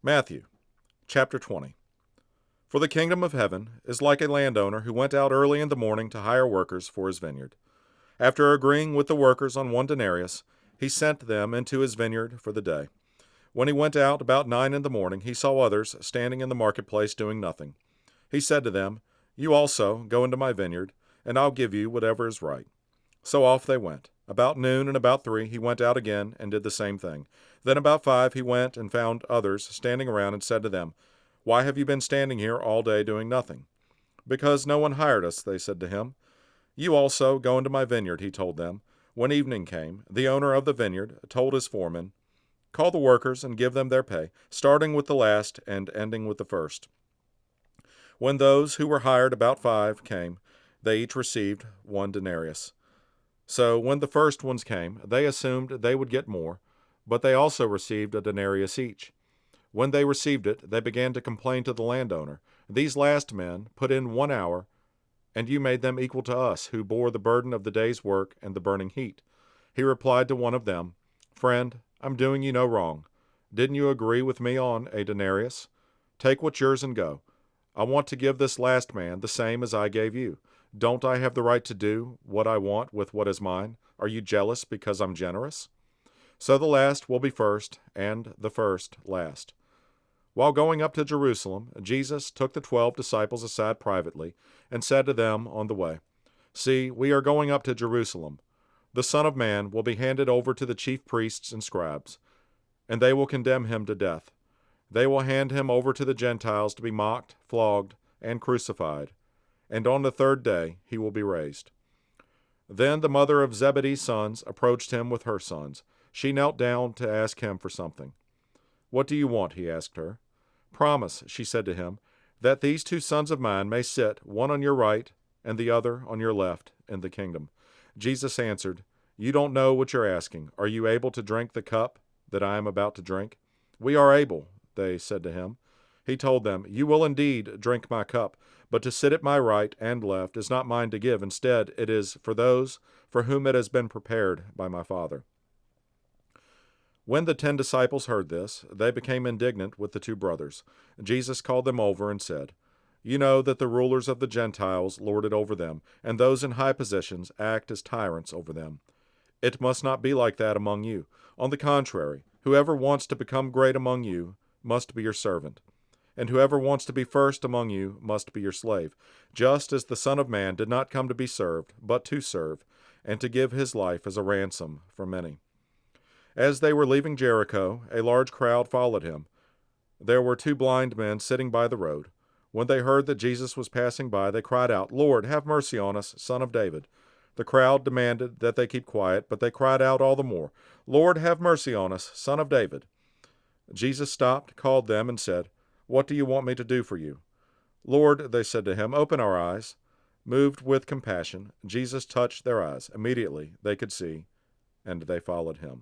Matthew chapter 20. For the kingdom of heaven is like a landowner who went out early in the morning to hire workers for his vineyard. After agreeing with the workers on 1 denarius, he sent them into his vineyard for the day. When he went out about 9 in the morning, he saw others standing in the marketplace doing nothing. He said to them, "You also go into my vineyard, and I'll give you whatever is right." So off they went. About noon and about 3 he went out again and did the same thing. Then about 5 he went and found others standing around and said to them, "Why have you been standing here all day doing nothing?" "Because no one hired us," they said to him. "You also go into my vineyard," he told them. When evening came, the owner of the vineyard told his foreman, "Call the workers and give them their pay, starting with the last and ending with the first." When those who were hired about 5 came, they each received 1 denarius. So when the first ones came, they assumed they would get more, but they also received a denarius each. When they received it, they began to complain to the landowner, "These last men put in 1 hour, and you made them equal to us, who bore the burden of the day's work and the burning heat." He replied to one of them, "Friend, I'm doing you no wrong. Didn't you agree with me on a denarius? Take what's yours and go. I want to give this last man the same as I gave you. Don't I have the right to do what I want with what is mine? Are you jealous because I'm generous?" So the last will be first, and the first last. While going up to Jerusalem, Jesus took the 12 disciples aside privately and said to them on the way, "See, we are going up to Jerusalem. The Son of Man will be handed over to the chief priests and scribes, and they will condemn him to death. They will hand him over to the Gentiles to be mocked, flogged, and crucified, and on the third day he will be raised." Then the mother of Zebedee's sons approached him with her sons. She knelt down to ask him for something. "What do you want?" he asked her. "Promise," she said to him, "that these 2 sons of mine may sit, one on your right and the other on your left, in the kingdom." Jesus answered, "You don't know what you're asking. Are you able to drink the cup that I am about to drink?" "We are able," they said to him. He told them, "You will indeed drink my cup, but to sit at my right and left is not mine to give. Instead, it is for those for whom it has been prepared by my Father." When the 10 disciples heard this, they became indignant with the 2 brothers. Jesus called them over and said, "You know that the rulers of the Gentiles lord it over them, and those in high positions act as tyrants over them. It must not be like that among you. On the contrary, whoever wants to become great among you must be your servant, and whoever wants to be first among you must be your slave, just as the Son of Man did not come to be served, but to serve, and to give his life as a ransom for many." As they were leaving Jericho, a large crowd followed him. There were 2 blind men sitting by the road. When they heard that Jesus was passing by, they cried out, "Lord, have mercy on us, Son of David." The crowd demanded that they keep quiet, but they cried out all the more, "Lord, have mercy on us, Son of David." Jesus stopped, called them, and said, "What do you want me to do for you?" "Lord," they said to him, "open our eyes." Moved with compassion, Jesus touched their eyes. Immediately they could see, and they followed him.